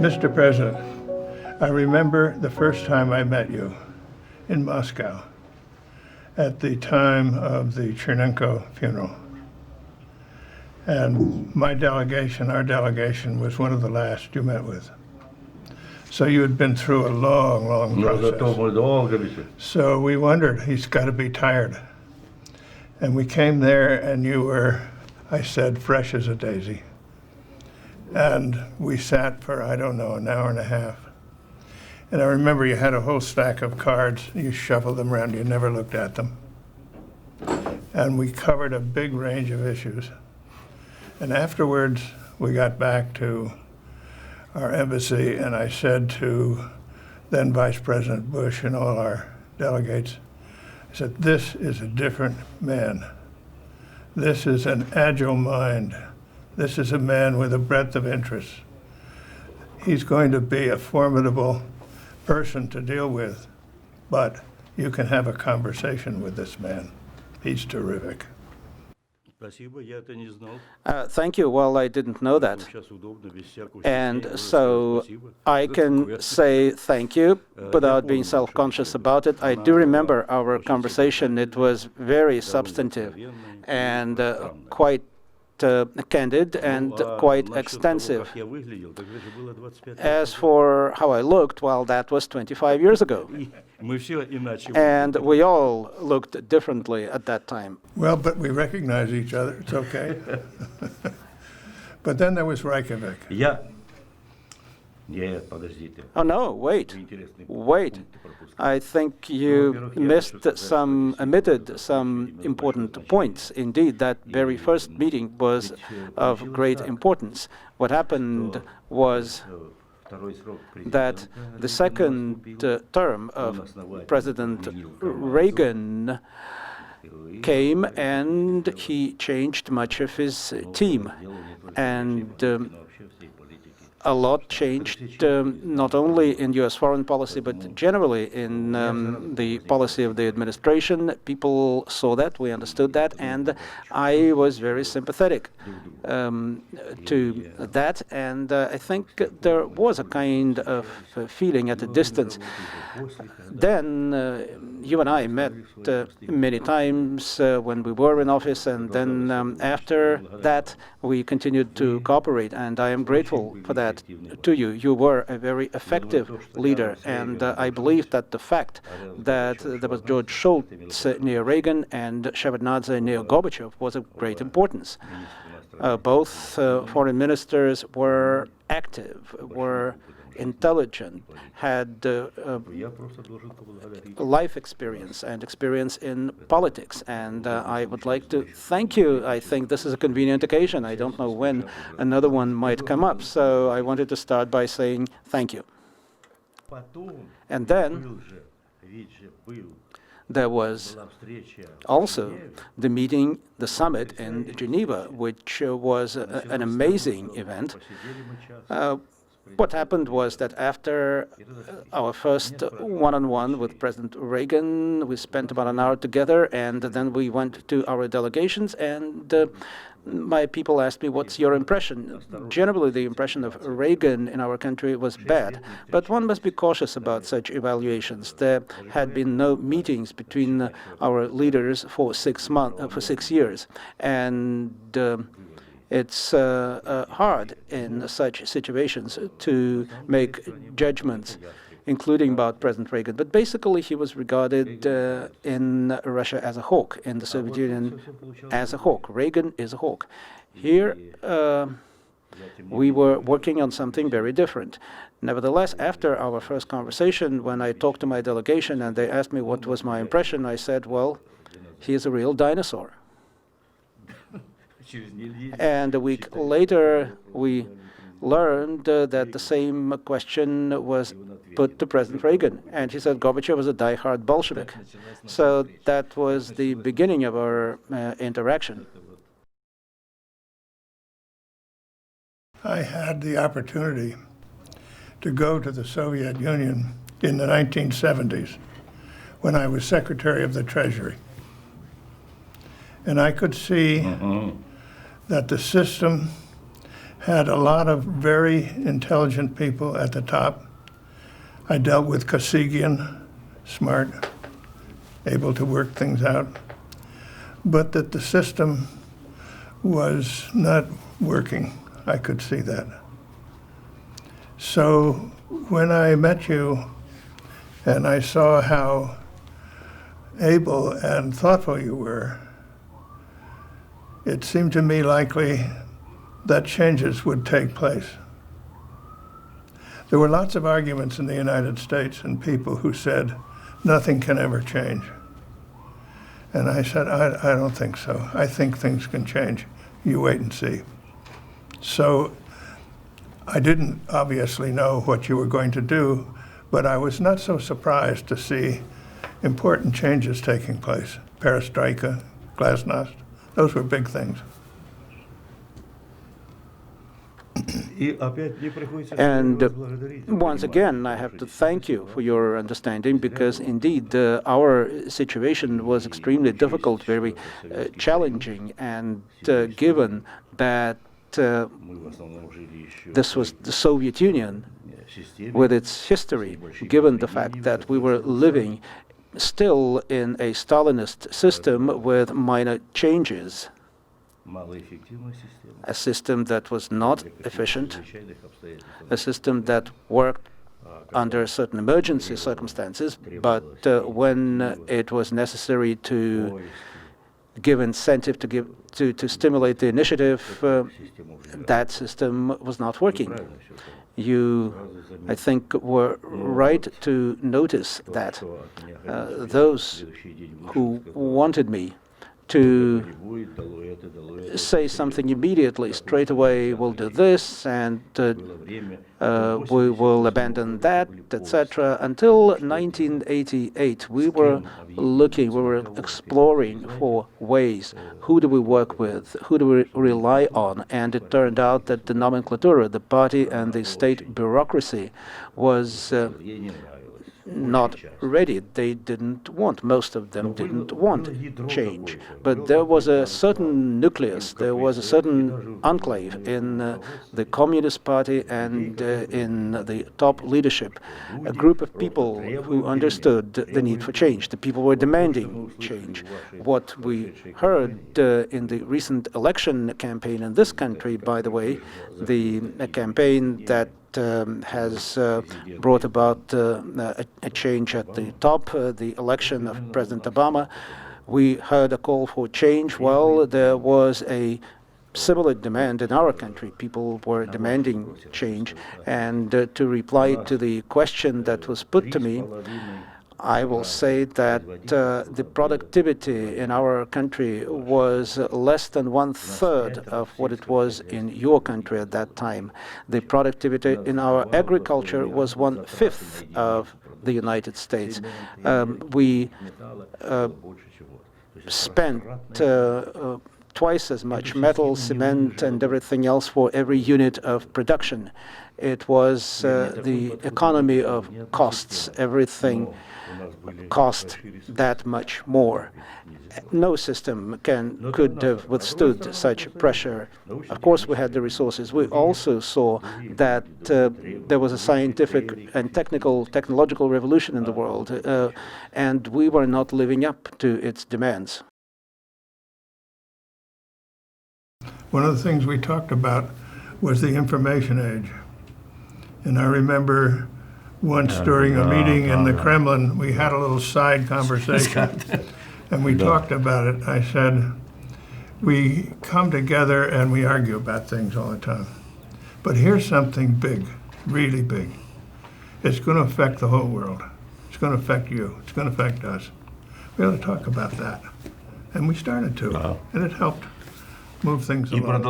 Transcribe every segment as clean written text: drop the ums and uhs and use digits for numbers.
Mr. President, I remember the first time I met you in Moscow at the time of the Chernenko funeral. And our delegation was one of the last you met with. So you had been through a long, long process. So we wondered, he's got to be tired. And we came there and you were, I said, fresh as a daisy. And we sat for, I don't know, an hour and a half. And I remember you had a whole stack of cards. You shuffled them around. You never looked at them. And we covered a big range of issues. And afterwards, we got back to our embassy, and I said to then Vice President Bush and all our delegates, I said, this is a different man. This is an agile mind. This is a man with a breadth of interests. He's going to be a formidable person to deal with, but you can have a conversation with this man. He's terrific. Thank you. Well, I didn't know that. And so I can say thank you without being self-conscious about it. I do remember our conversation. It was very substantive and quite candid and quite extensive. As for how I looked, well, that was 25 years ago. And we all looked differently at that time. Well, but we recognize each other. It's okay. But then there was Reykjavik. Oh, no, wait. I think you omitted some important points. Indeed, that very first meeting was of great importance. What happened was that the second term of President Reagan came and he changed much of his team. And a lot changed, not only in U.S. foreign policy, but generally in the policy of the administration. People saw that, we understood that, and I was very sympathetic to that. And I think there was a kind of feeling at a distance. Then you and I met many times when we were in office, and then after that we continued to cooperate, and I am grateful for that to you. You were a very effective leader, and I believe that the fact that there was George Shultz near Reagan and Shevardnadze near Gorbachev was of great importance. Both foreign ministers were active, were intelligent, had life experience and experience in politics. And I would like to thank you. I think this is a convenient occasion. I don't know when another one might come up. So I wanted to start by saying thank you. And then there was also the meeting, the summit in Geneva, which was an amazing event. What happened was that after our first one-on-one with President Reagan, we spent about an hour together, and then we went to our delegations, and my people asked me, what's your impression? Generally, the impression of Reagan in our country was bad, but one must be cautious about such evaluations. There had been no meetings between our leaders for 6 years, and it's hard in such situations to make judgments, including about President Reagan. But basically, he was regarded in Russia as a hawk, in the Soviet Union as a hawk. Reagan is a hawk. Here, we were working on something very different. Nevertheless, after our first conversation, when I talked to my delegation and they asked me what was my impression, I said, well, he is a real dinosaur. And a week later, we learned that the same question was put to President Reagan, and he said Gorbachev was a die-hard Bolshevik. So that was the beginning of our interaction. I had the opportunity to go to the Soviet Union in the 1970s when I was Secretary of the Treasury. And I could see that the system had a lot of very intelligent people at the top. I dealt with Kosygin, smart, able to work things out, but that the system was not working. I could see that. So when I met you and I saw how able and thoughtful you were, it seemed to me likely that changes would take place. There were lots of arguments in the United States and people who said nothing can ever change. And I said, I don't think so. I think things can change. You wait and see. So I didn't obviously know what you were going to do, but I was not so surprised to see important changes taking place. Perestroika, glasnost, those were big things. And once again, I have to thank you for your understanding, because indeed our situation was extremely difficult, very challenging, and given that this was the Soviet Union with its history, given the fact that we were living still in a Stalinist system with minor changes, a system that was not efficient, a system that worked under certain emergency circumstances, but when it was necessary to give incentive, to stimulate the initiative, that system was not working. You, I think, were right to notice that those who wanted me to say something immediately, straight away, we'll do this, and we will abandon that, etc. Until 1988, we were exploring for ways. Who do we work with? Who do we rely on? And it turned out that the nomenclatura, the party and the state bureaucracy, was not ready. They didn't want, most of them didn't want change. But there was a certain nucleus, there was a certain enclave in the Communist Party and in the top leadership, a group of people who understood the need for change. The people were demanding change. What we heard in the recent election campaign in this country, by the way, the campaign that has brought about a change at the top, the election of President Obama. We heard a call for change. Well, there was a similar demand in our country. People were demanding change. And to reply to the question that was put to me, I will say that the productivity in our country was less than 1/3 of what it was in your country at that time. The productivity in our agriculture was 1/5 of the United States. We spent twice as much metal, cement, and everything else for every unit of production. It was the economy of costs. Everything cost that much more. No system could have withstood such pressure. Of course, we had the resources. We also saw that there was a scientific and technological revolution in the world, and we were not living up to its demands. One of the things we talked about was the information age. And I remember once during a meeting in the Kremlin, we had a little side conversation, and we talked about it. I said, we come together and we argue about things all the time. But here's something big, really big. It's going to affect the whole world. It's going to affect you. It's going to affect us. We ought to talk about that. And we started to, and it helped move things along.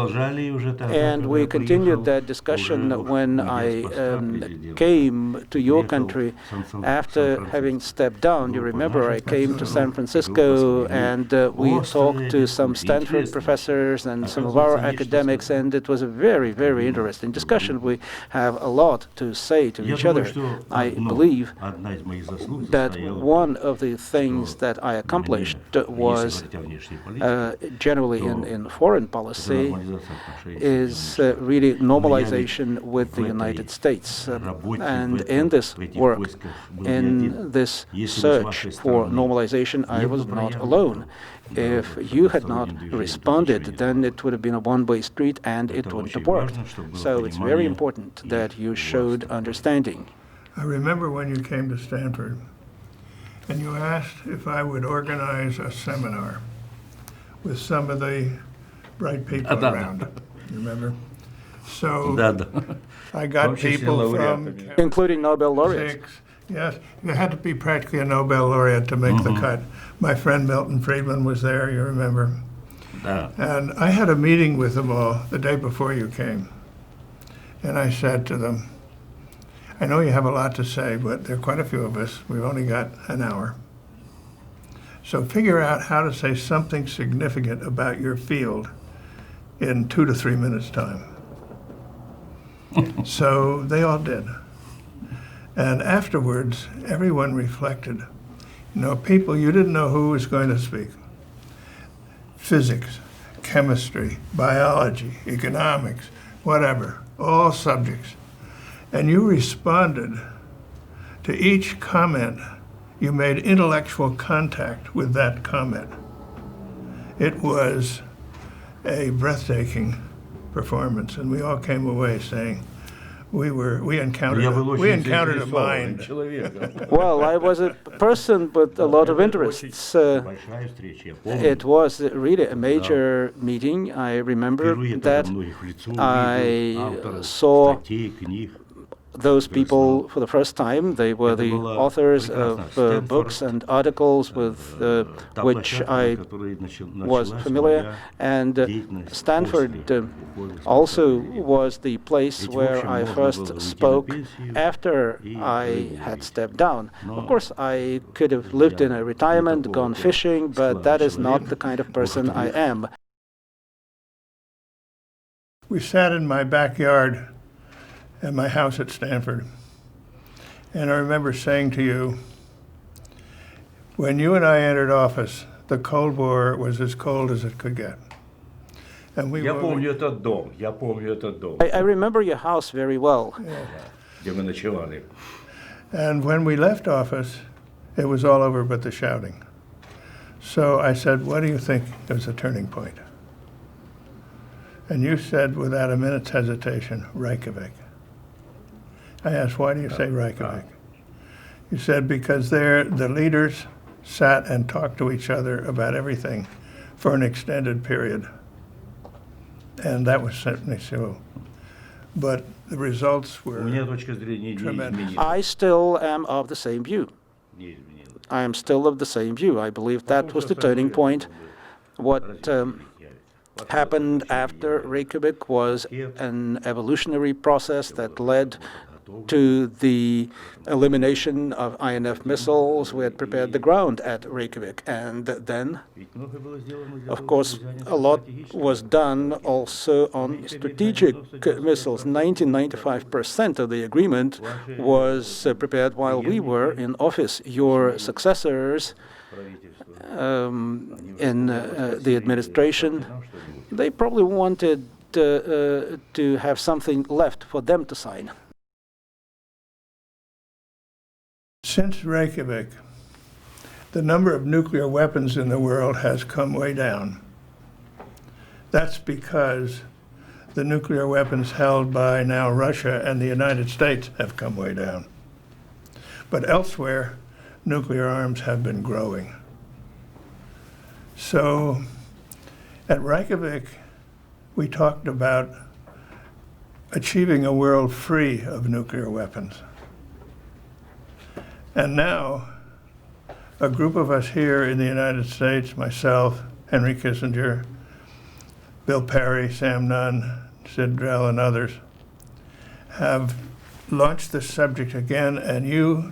And we continued that discussion when I came to your country after having stepped down. You remember I came to San Francisco and we talked to some Stanford professors and some of our academics, and it was a very, very interesting discussion. We have a lot to say to each other. I believe that one of the things that I accomplished was generally in foreign foreign policy is really normalization with the United States. And in this work, in this search for normalization, I was not alone. If you had not responded, then it would have been a one-way street and it wouldn't have worked. So it's very important that you showed understanding. I remember when you came to Stanford and you asked if I would organize a seminar with some of the bright people around. You remember? So I got people from... Including Nobel laureates. Yes, you had to be practically a Nobel laureate to make the cut. My friend Milton Friedman was there, you remember. And I had a meeting with them all the day before you came. And I said to them, I know you have a lot to say, but there are quite a few of us. We've only got an hour. So figure out how to say something significant about your field in 2 to 3 minutes' time. So they all did. And afterwards, everyone reflected. You know, people, you didn't know who was going to speak. Physics, chemistry, biology, economics, whatever, all subjects. And you responded to each comment. You made intellectual contact with that comment. It was a breathtaking performance, and we all came away saying, we encountered a mind. Well, I was a person with a lot of interests. It was really a major meeting. I remember that I saw those people for the first time. They were the authors of books and articles with which I was familiar. And Stanford also was the place where I first spoke after I had stepped down. Of course, I could have lived in a retirement, gone fishing, but that is not the kind of person I am. We sat in my backyard at my house at Stanford. And I remember saying to you, when you and I entered office, the Cold War was as cold as it could get. And we I remember your house very well. Yeah. And when we left office, it was all over but the shouting. So I said, what do you think is a turning point? And you said, without a minute's hesitation, Reykjavik. I asked, why do you say Reykjavik? You said, because there the leaders sat and talked to each other about everything for an extended period. And that was certainly so. But the results were tremendous. I still am of the same view. I am still of the same view. I believe that was the turning point. What happened after Reykjavik was an evolutionary process that led to the elimination of INF missiles. We had prepared the ground at Reykjavik. And then, of course, a lot was done also on strategic missiles. 95% of the agreement was prepared while we were in office. Your successors in the administration, they probably wanted to have something left for them to sign. Since Reykjavik, the number of nuclear weapons in the world has come way down. That's because the nuclear weapons held by now Russia and the United States have come way down. But elsewhere, nuclear arms have been growing. So at Reykjavik, we talked about achieving a world free of nuclear weapons. And now, a group of us here in the United States, myself, Henry Kissinger, Bill Perry, Sam Nunn, Sid Drell, and others, have launched this subject again, and you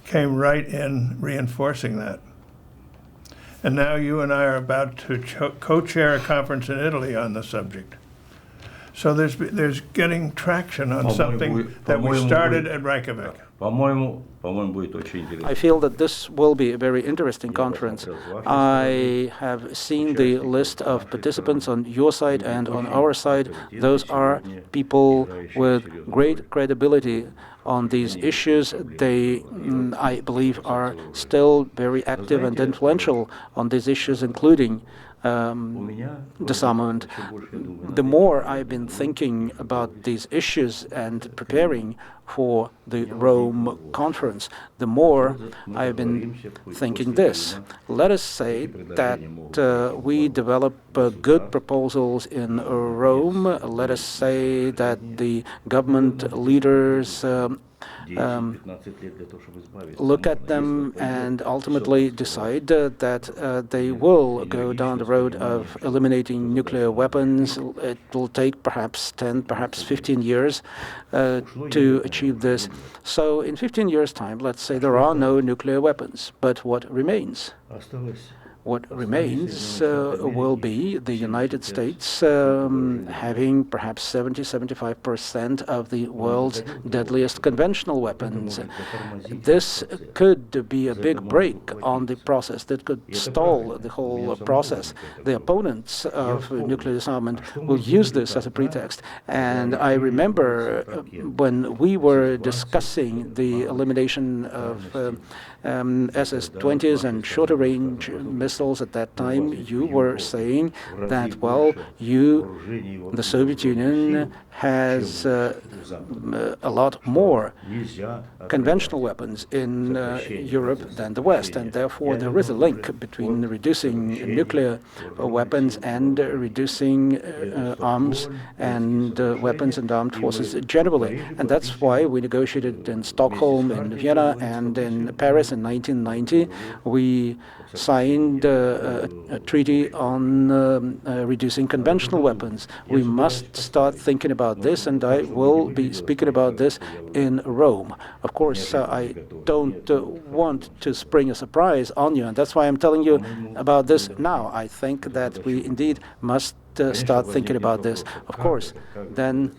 came right in reinforcing that. And now you and I are about to co-chair a conference in Italy on the subject. So there's getting traction on something that we started at Reykjavik. I feel that this will be a very interesting conference. I have seen the list of participants on your side and on our side. Those are people with great credibility on these issues. They, I believe, are still very active and influential on these issues, including disarmament. The more I've been thinking about these issues and preparing for the Rome conference, the more I've been thinking this. Let us say that we develop good proposals in Rome. Let us say that the government leaders look at them and ultimately decide that they will go down the road of eliminating nuclear weapons. It will take perhaps 10, perhaps 15 years to achieve this. So in 15 years' time, let's say there are no nuclear weapons. But what remains? What remains will be the United States having perhaps 70-75% of the world's deadliest conventional weapons. This could be a big break on the process that could stall the whole process. The opponents of nuclear disarmament will use this as a pretext. And I remember when we were discussing the elimination of SS-20s and shorter-range missiles at that time, you were saying that, well, the Soviet Union has a lot more conventional weapons in Europe than the West, and therefore there is a link between reducing nuclear weapons and reducing arms and weapons and armed forces generally. And that's why we negotiated in Stockholm, in Vienna, and in Paris in 1990. We signed a treaty on reducing conventional weapons. We must start thinking about this, and I will be speaking about this in Rome. Of course, I don't want to spring a surprise on you, and that's why I'm telling you about this now. I think that we indeed must start thinking about this. Of course, then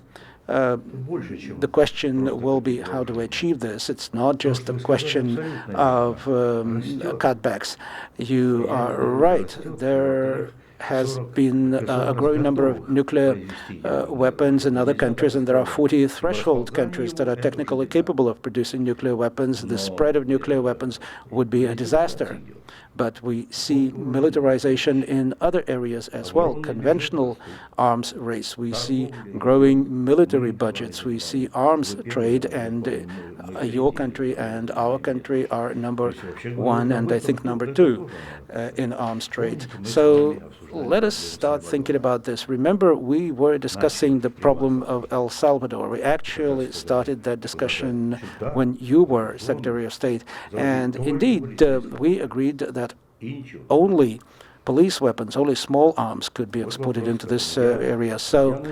the question will be, how do we achieve this? It's not just a question of cutbacks. You are right. There has been a growing number of nuclear weapons in other countries, and there are 40 threshold countries that are technically capable of producing nuclear weapons. The spread of nuclear weapons would be a disaster. But we see militarization in other areas as well, conventional arms race. We see growing military budgets. We see arms trade, and your country and our country are number one and I think number two in arms trade. So let us start thinking about this. Remember, we were discussing the problem of El Salvador. We actually started that discussion when you were Secretary of State. And indeed, we agreed that only police weapons, only small arms could be exported into this area. So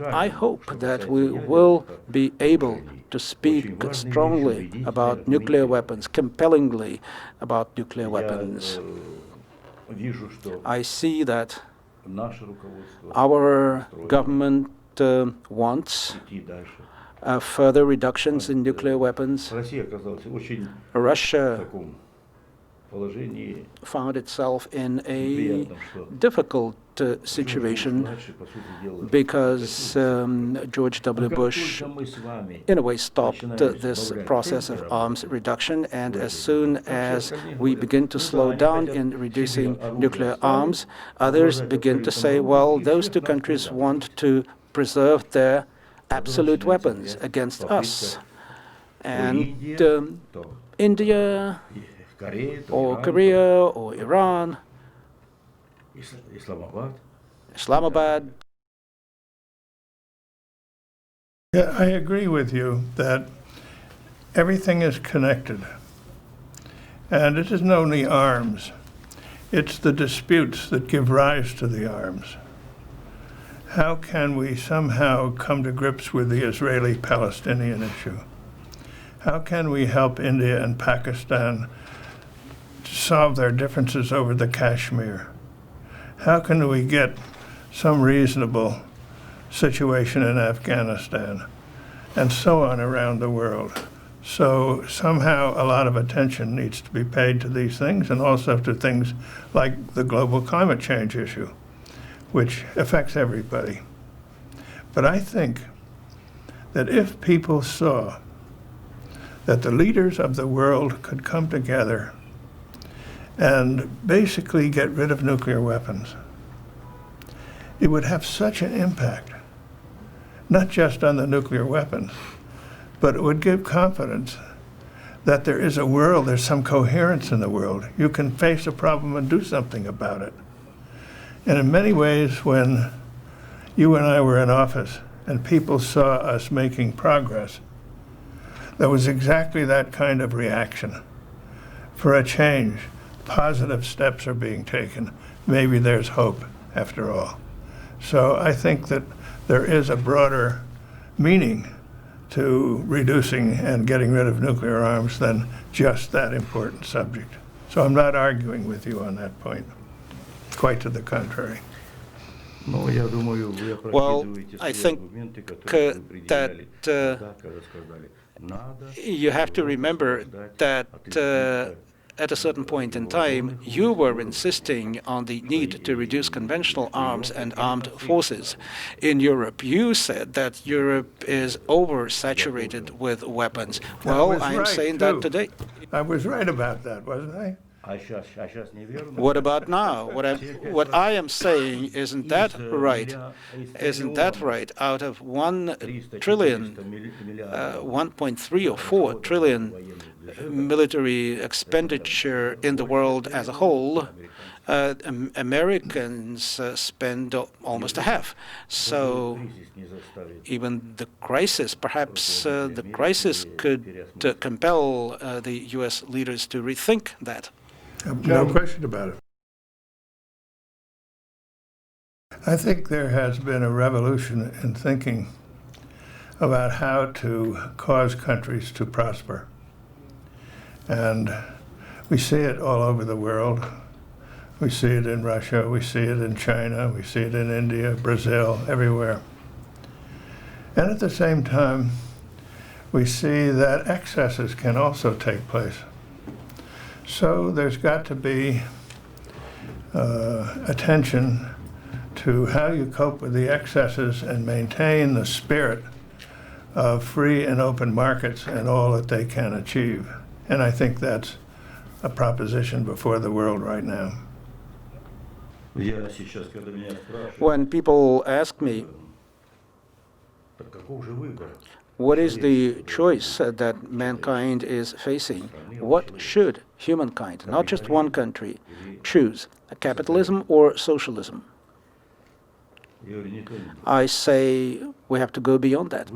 I hope that we will be able to speak strongly about nuclear weapons, compellingly about nuclear weapons. I see that our government wants further reductions in nuclear weapons. Russia found itself in a difficult situation because George W. Bush, in a way, stopped this process of arms reduction. And as soon as we begin to slow down in reducing nuclear arms, others begin to say, well, those two countries want to preserve their absolute weapons against us. And India or Korea or Iran, Islamabad. Yeah, I agree with you that everything is connected. And it isn't only arms. It's the disputes that give rise to the arms. How can we somehow come to grips with the Israeli-Palestinian issue? How can we help India and Pakistan solve their differences over the Kashmir? How can we get some reasonable situation in Afghanistan, and so on around the world. So somehow a lot of attention needs to be paid to these things, and also to things like the global climate change issue, which affects everybody. But I think that if people saw that the leaders of the world could come together and basically get rid of nuclear weapons, it would have such an impact, not just on the nuclear weapons, but it would give confidence that there is a world, there's some coherence in the world. You can face a problem and do something about it. And in many ways, when you and I were in office and people saw us making progress, there was exactly that kind of reaction for a change. Positive steps are being taken. Maybe there's hope after all. So I think that there is a broader meaning to reducing and getting rid of nuclear arms than just that important subject. So I'm not arguing with you on that point. Quite to the contrary. Well, I think that you have to remember that at a certain point in time, you were insisting on the need to reduce conventional arms and armed forces in Europe. You said that Europe is oversaturated with weapons. Well, I'm saying that today. I was right about that, wasn't I? What about now? What I am saying, isn't that right? Isn't that right? Out of 1 trillion, 1.3 or 4 trillion military expenditure in the world as a whole, Americans spend almost a half. So even the crisis, perhaps the crisis could compel the U.S. leaders to rethink that. No question about it. I think there has been a revolution in thinking about how to cause countries to prosper. And we see it all over the world. We see it in Russia, we see it in China, we see it in India, Brazil, everywhere. And at the same time, we see that excesses can also take place. So there's got to be attention to how you cope with the excesses and maintain the spirit of free and open markets and all that they can achieve. And I think that's a proposition before the world right now. When people ask me, what is the choice that mankind is facing? What should humankind, not just one country, choose, capitalism or socialism? I say we have to go beyond that.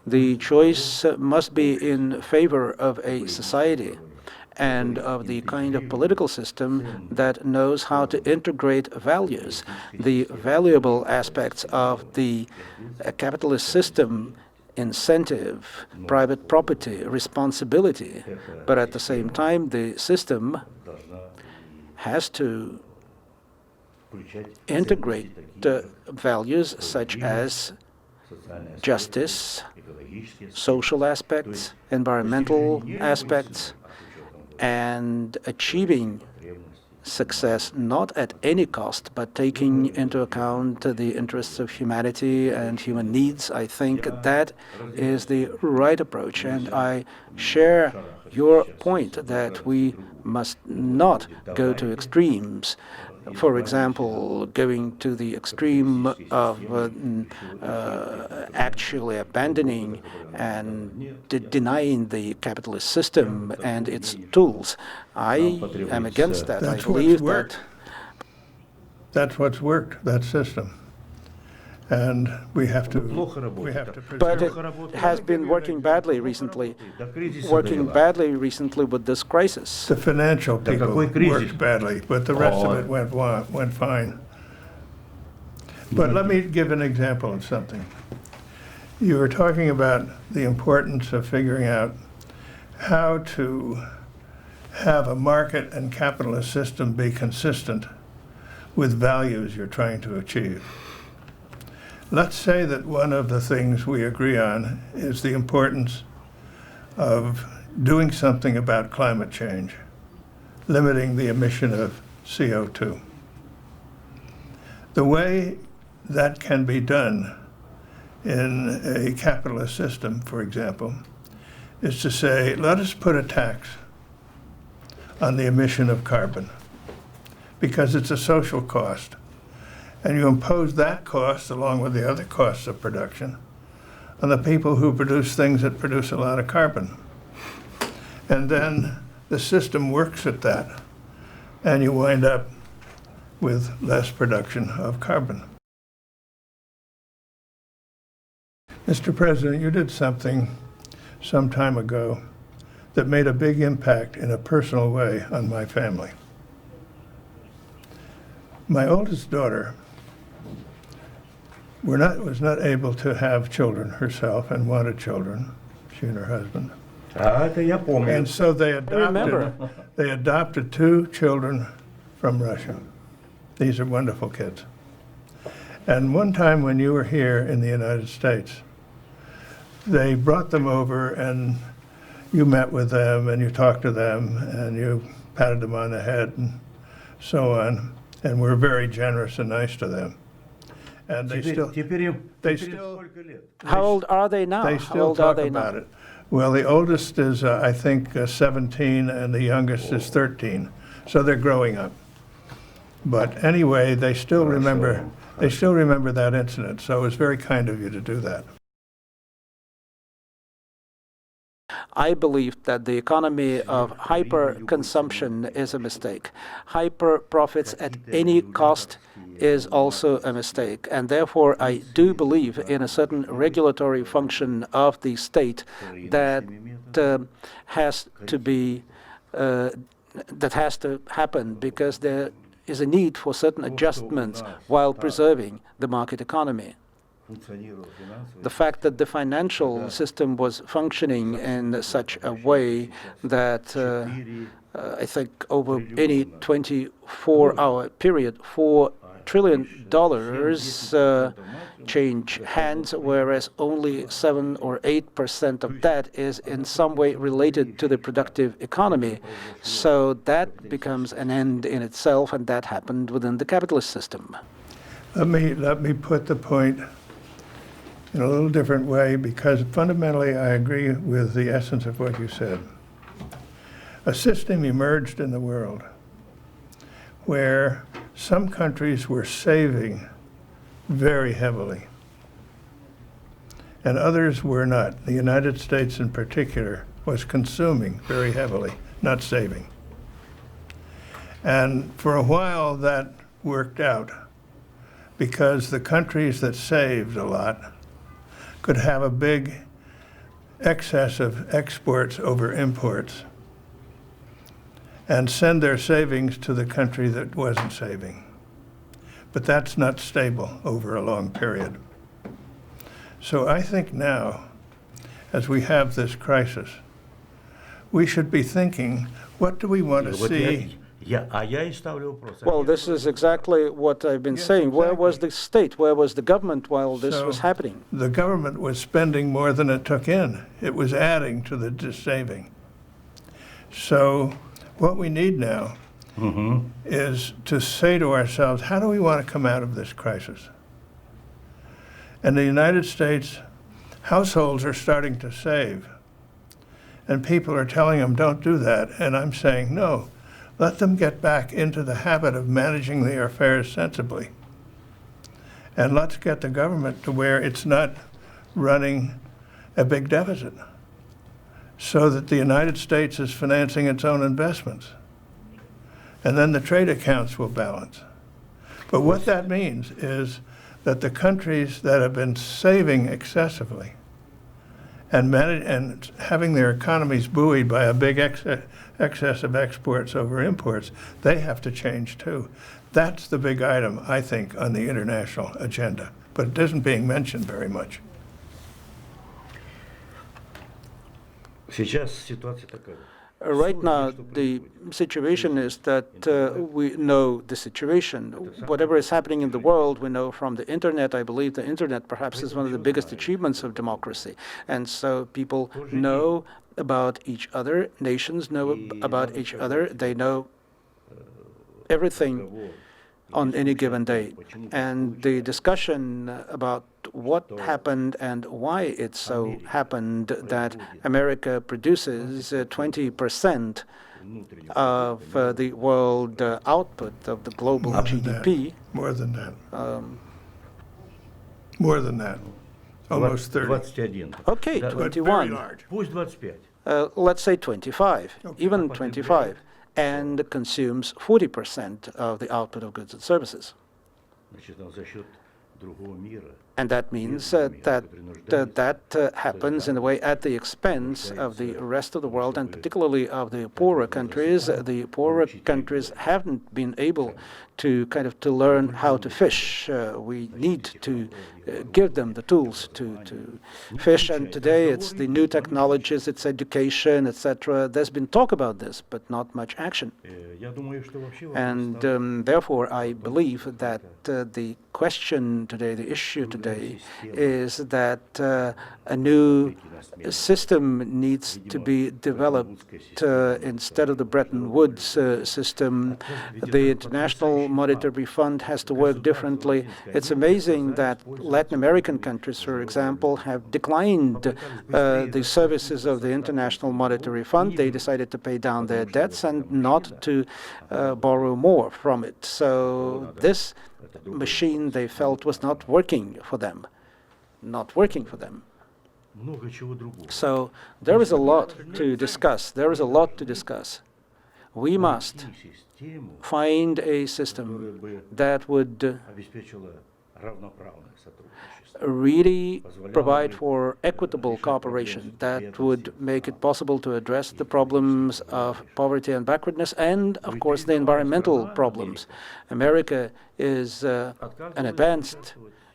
The choice must be in favor of a society and of the kind of political system that knows how to integrate values. The valuable aspects of the capitalist system: incentive, private property, responsibility. But at the same time, the system has to integrate values such as justice, social aspects, environmental aspects, and achieving success not at any cost, but taking into account the interests of humanity and human needs. I think that is the right approach, and I share your point that we must not go to extremes. For example, going to the extreme of actually abandoning and denying the capitalist system and its tools. I am against that. I believe that that's what's worked, that system. And we have to But it has been working badly recently. Working badly recently with this crisis. The financial people worked badly, but the rest of it went fine. But let me give an example of something. You were talking about the importance of figuring out how to have a market and capitalist system be consistent with values you're trying to achieve. Let's say that one of the things we agree on is the importance of doing something about climate change, limiting the emission of CO2. The way that can be done in a capitalist system, for example, is to say, let us put a tax on the emission of carbon because it's a social cost. And you impose that cost along with the other costs of production on the people who produce things that produce a lot of carbon. And then the system works at that, and you wind up with less production of carbon. Mr. President, you did something some time ago that made a big impact in a personal way on my family. My oldest daughter was not able to have children herself and wanted children, she and her husband. And so they adopted 2 children from Russia. These are wonderful kids. And one time when you were here in the United States, they brought them over and you met with them and you talked to them and you patted them on the head and so on, and were very generous and nice to them. And How old are they now? They still talk about it. Well, the oldest is, I think, 17, and the youngest is 13. So they're growing up. But anyway, they still remember that incident. So it was very kind of you to do that. I believe that the economy of hyperconsumption is a mistake. Hyper profits at any cost is also a mistake. And therefore, I do believe in a certain regulatory function of the state that has to happen because there is a need for certain adjustments while preserving the market economy. The fact that the financial system was functioning in such a way that I think over any 24-hour period, $4 trillion change hands, whereas only 7 or 8% of that is in some way related to the productive economy. So that becomes an end in itself, and that happened within the capitalist system. Let me put the point in a little different way, because fundamentally I agree with the essence of what you said. A system emerged in the world where some countries were saving very heavily and others were not. The United States in particular was consuming very heavily, not saving. And for a while that worked out because the countries that saved a lot could have a big excess of exports over imports and send their savings to the country that wasn't saving. But that's not stable over a long period. So I think now, as we have this crisis, we should be thinking, what do we want to see? Well, this is exactly what I've been saying. Exactly. Where was the state? Where was the government while this was happening? The government was spending more than it took in. It was adding to the saving. So what we need now is to say to ourselves, how do we want to come out of this crisis? In the United States, households are starting to save. And people are telling them, don't do that. And I'm saying, no. Let them get back into the habit of managing their affairs sensibly. And let's get the government to where it's not running a big deficit so that the United States is financing its own investments. And then the trade accounts will balance. But what that means is that the countries that have been saving excessively and having their economies buoyed by a big excess of exports over imports, they have to change too. That's the big item, I think, on the international agenda, but it isn't being mentioned very much. Right now, the situation is that we know the situation. Whatever is happening in the world, we know from the internet. I believe the internet perhaps is one of the biggest achievements of democracy. And so people know about each other, nations know about each other, they know everything on any given day. And the discussion about what happened and why it so happened that America produces 20% of the world output of the global GDP. More than that. More than that. Almost 30. Okay, 21. Let's say 25, okay, even 25, and consumes 40% of the output of goods and services. And that means that happens in a way at the expense of the rest of the world, and particularly of the poorer countries. The poorer countries haven't been able to to learn how to fish. We need to give them the tools to fish. And today it's the new technologies, it's education, etc. There's been talk about this, but not much action. And therefore, I believe that the question today, the issue today, is that a new system needs to be developed instead of the Bretton Woods system. The International Monetary Fund has to work differently. It's amazing that Latin American countries, for example, have declined the services of the International Monetary Fund. They decided to pay down their debts and not to borrow more from it. So this machine, they felt, was not working for them. So there is a lot to discuss. We must find a system that would really provide for equitable cooperation, that would make it possible to address the problems of poverty and backwardness and, of course, the environmental problems. America is an advanced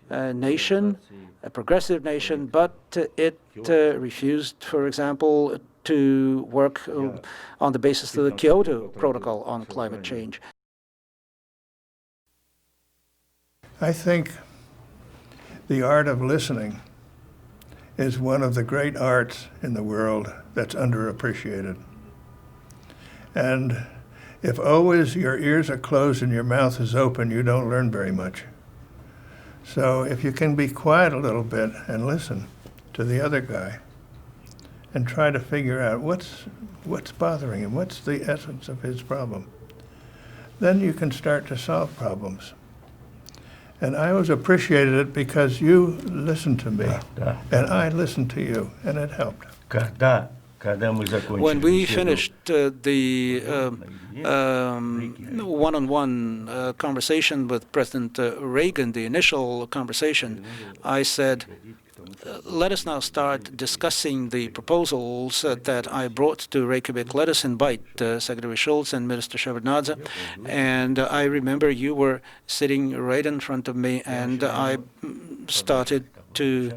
nation, a progressive nation, but it refused, for example, to work on the basis of the Kyoto Protocol on climate change. I think the art of listening is one of the great arts in the world that's underappreciated. And if always your ears are closed and your mouth is open, you don't learn very much. So if you can be quiet a little bit and listen to the other guy and try to figure out what's bothering him, what's the essence of his problem, then you can start to solve problems. And I always appreciated it because you listened to me, and I listened to you, and it helped. When we finished the one-on-one conversation with President Reagan, the initial conversation, I said, let us now start discussing the proposals that I brought to Reykjavik. Let us invite Secretary Shultz and Minister Shevardnadze. And I remember you were sitting right in front of me, and I started to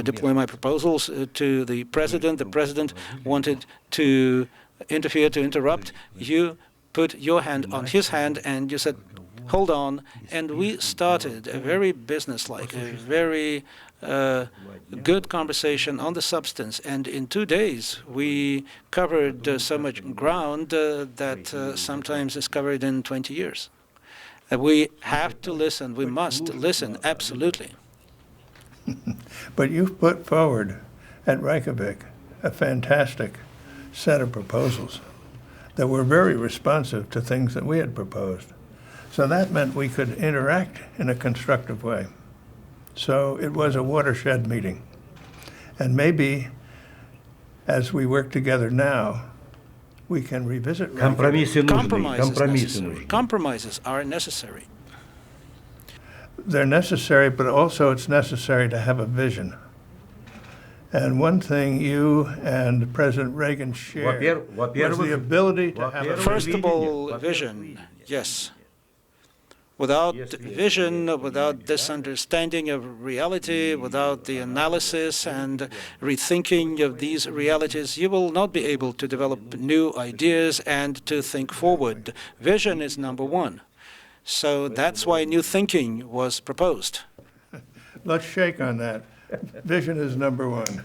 deploy my proposals to the president. The president wanted to interfere, to interrupt. You put your hand on his hand, and you said, hold on. And we started a very businesslike, a very good conversation on the substance. And in 2 days, we covered so much ground that sometimes is covered in 20 years. We have to listen. We must listen, absolutely. But you've put forward at Reykjavik a fantastic set of proposals that were very responsive to things that we had proposed. So that meant we could interact in a constructive way. So it was a watershed meeting. And maybe as we work together now, we can revisit Compromises are necessary. They're necessary, but also it's necessary to have a vision. And one thing you and President Reagan shared was the ability to have a vision. First of all, vision, yes. Without vision, without this understanding of reality, without the analysis and rethinking of these realities, you will not be able to develop new ideas and to think forward. Vision is number one. So that's why new thinking was proposed. Let's shake on that. Vision is number one.